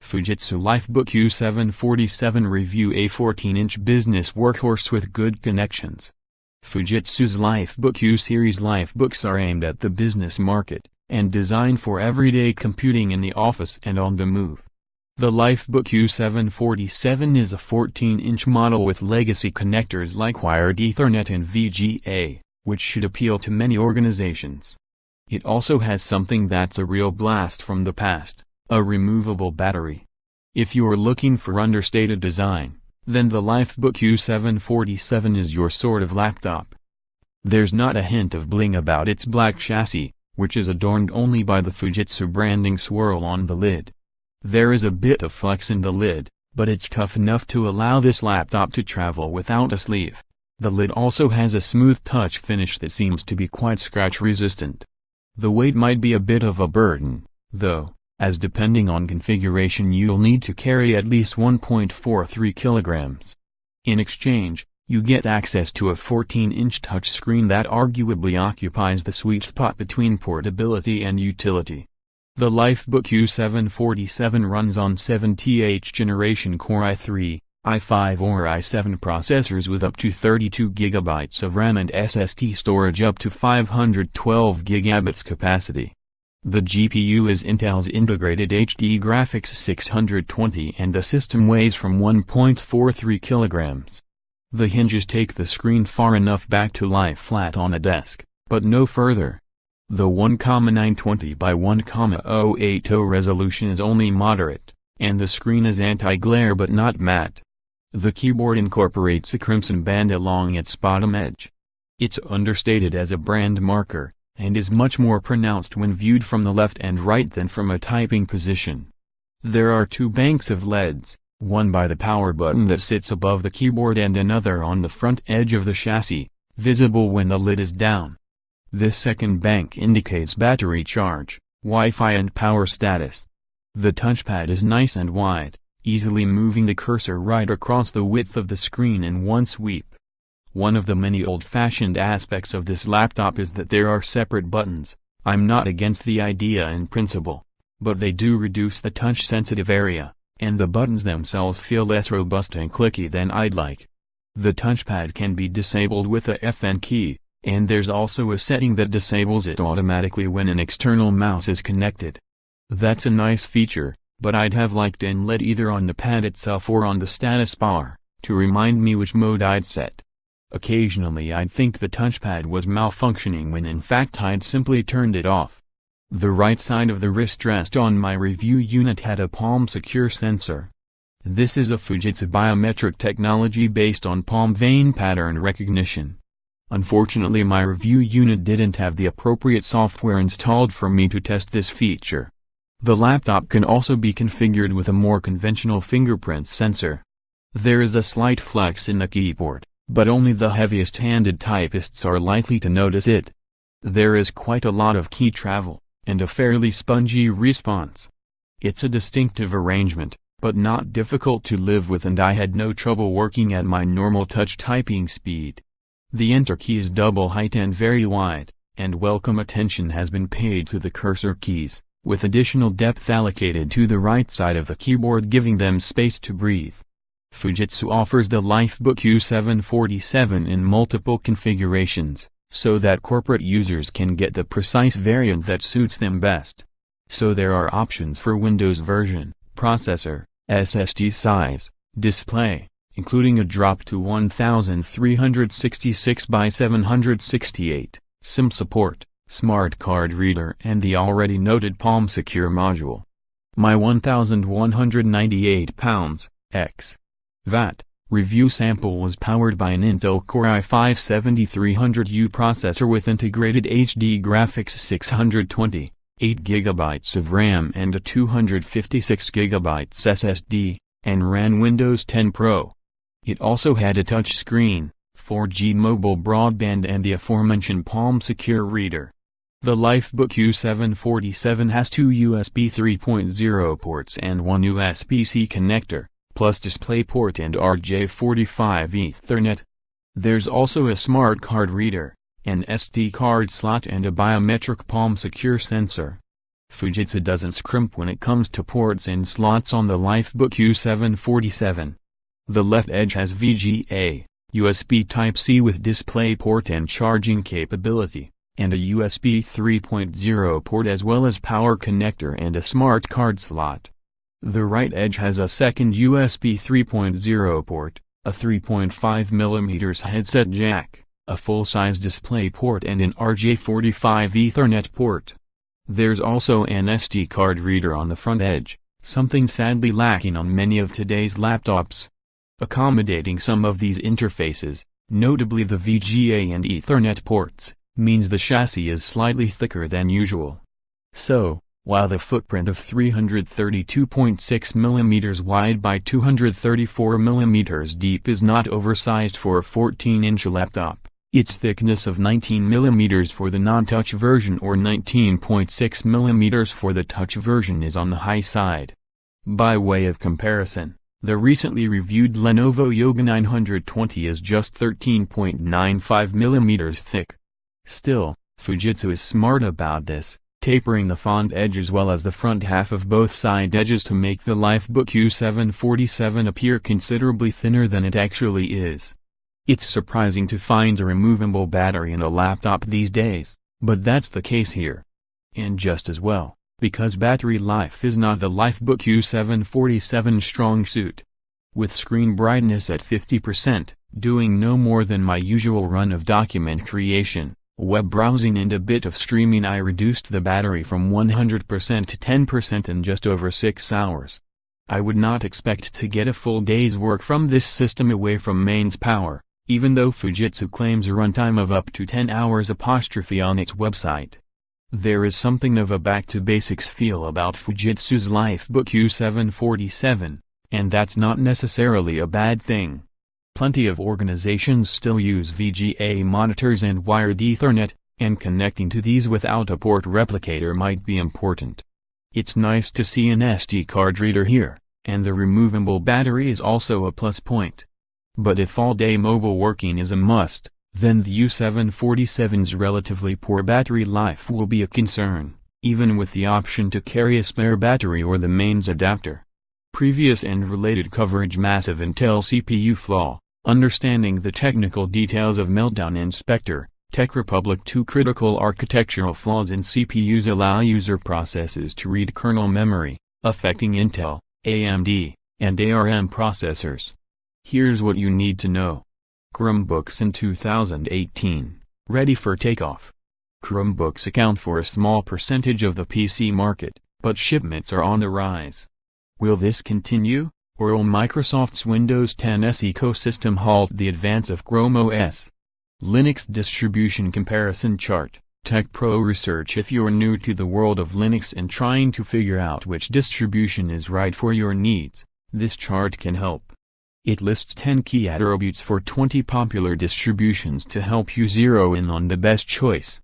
Fujitsu Lifebook U747 Review, a 14-inch business workhorse with good connections. Fujitsu's Lifebook U series lifebooks are aimed at the business market, and designed for everyday computing in the office and on the move. The Lifebook U747 is a 14-inch model with legacy connectors like wired Ethernet and VGA, which should appeal to many organizations. It also has something that's a real blast from the past: a removable battery. If you're looking for understated design, then the Lifebook U747 is your sort of laptop. There's not a hint of bling about its black chassis, which is adorned only by the Fujitsu branding swirl on the lid. There is a bit of flex in the lid, but it's tough enough to allow this laptop to travel without a sleeve. The lid also has a smooth touch finish that seems to be quite scratch resistant. The weight might be a bit of a burden, though, as depending on configuration you'll need to carry at least 1.43 kilograms. In exchange, you get access to a 14-inch touchscreen that arguably occupies the sweet spot between portability and utility. The Lifebook U747 runs on 7th generation Core i3, i5 or i7 processors with up to 32 GB of RAM and SSD storage up to 512 GB capacity. The GPU is Intel's integrated HD graphics 620 and the system weighs from 1.43 kilograms. The hinges take the screen far enough back to lie flat on a desk, but no further. The 1,920 by 1,080 resolution is only moderate, and the screen is anti-glare but not matte. The keyboard incorporates a crimson band along its bottom edge. It's understated as a brand marker, and is much more pronounced when viewed from the left and right than from a typing position. There are two banks of LEDs, one by the power button that sits above the keyboard and another on the front edge of the chassis, visible when the lid is down. This second bank indicates battery charge, Wi-Fi and power status. The touchpad is nice and wide, easily moving the cursor right across the width of the screen in one sweep. One of the many old-fashioned aspects of this laptop is that there are separate buttons. I'm not against the idea in principle, but they do reduce the touch-sensitive area, and the buttons themselves feel less robust and clicky than I'd like. The touchpad can be disabled with a FN key, and there's also a setting that disables it automatically when an external mouse is connected. That's a nice feature, but I'd have liked an LED either on the pad itself or on the status bar, to remind me which mode I'd set. Occasionally I'd think the touchpad was malfunctioning when in fact I'd simply turned it off. The right side of the wrist rest on my review unit had a palm secure sensor. This is a Fujitsu biometric technology based on palm vein pattern recognition. Unfortunately my review unit didn't have the appropriate software installed for me to test this feature. The laptop can also be configured with a more conventional fingerprint sensor. There is a slight flex in the keyboard, but only the heaviest-handed typists are likely to notice it. There is quite a lot of key travel, and a fairly spongy response. It's a distinctive arrangement, but not difficult to live with, and I had no trouble working at my normal touch typing speed. The Enter key is double height and very wide, and welcome attention has been paid to the cursor keys, with additional depth allocated to the right side of the keyboard giving them space to breathe. Fujitsu offers the Lifebook U747 in multiple configurations, so that corporate users can get the precise variant that suits them best. So there are options for Windows version, processor, SSD size, display, including a drop to 1366 by 768, SIM support, smart card reader and the already noted Palm Secure module. My 1,198 pounds, ex.VAT, review sample was powered by an Intel Core i5-7300U processor with integrated HD graphics 620, 8 GB of RAM and a 256 GB SSD, and ran Windows 10 Pro. It also had a touch screen, 4G mobile broadband and the aforementioned Palm Secure reader. The Lifebook U747 has two USB 3.0 ports and one USB-C connector, plus DisplayPort and RJ45 Ethernet. There's also a smart card reader, an SD card slot and a biometric Palm Secure sensor. Fujitsu doesn't scrimp when it comes to ports and slots on the Lifebook U747. The left edge has VGA, USB Type-C with DisplayPort and charging capability, and a USB 3.0 port as well as power connector and a smart card slot. The right edge has a second USB 3.0 port, a 3.5mm headset jack, a full-size DisplayPort and an RJ45 Ethernet port. There's also an SD card reader on the front edge, something sadly lacking on many of today's laptops. Accommodating some of these interfaces, notably the VGA and Ethernet ports, means the chassis is slightly thicker than usual. So, while the footprint of 332.6 mm wide by 234 mm deep is not oversized for a 14-inch laptop, its thickness of 19 mm for the non-touch version or 19.6 mm for the touch version is on the high side. By way of comparison, the recently reviewed Lenovo Yoga 920 is just 13.95 mm thick. Still, Fujitsu is smart about this, tapering the font edge as well as the front half of both side edges to make the Lifebook U747 appear considerably thinner than it actually is. It's surprising to find a removable battery in a laptop these days, but that's the case here. And just as well, because battery life is not the Lifebook U747's strong suit. With screen brightness at 50%, doing no more than my usual run of document creation, web browsing and a bit of streaming, I reduced the battery from 100% to 10% in just over 6 hours. I would not expect to get a full day's work from this system away from mains power, even though Fujitsu claims a runtime of up to 10 hours on its website. There is something of a back-to-basics feel about Fujitsu's Lifebook U747, and that's not necessarily a bad thing. Plenty of organizations still use VGA monitors and wired Ethernet, and connecting to these without a port replicator might be important. It's nice to see an SD card reader here, and the removable battery is also a plus point. But if all-day mobile working is a must, then the U747's relatively poor battery life will be a concern, even with the option to carry a spare battery or the mains adapter. Previous and related coverage: massive Intel CPU flaw, understanding the technical details of Meltdown Inspector, Tech Republic 2. Critical architectural flaws in CPUs allow user processes to read kernel memory, affecting Intel, AMD, and ARM processors. Here's what you need to know. Chromebooks in 2018, ready for takeoff. Chromebooks account for a small percentage of the PC market, but shipments are on the rise. Will this continue, or will Microsoft's Windows 10 ecosystem halt the advance of Chrome OS? Linux distribution comparison chart, Tech Pro research. If you're new to the world of Linux and trying to figure out which distribution is right for your needs, this chart can help. It lists 10 key attributes for 20 popular distributions to help you zero in on the best choice.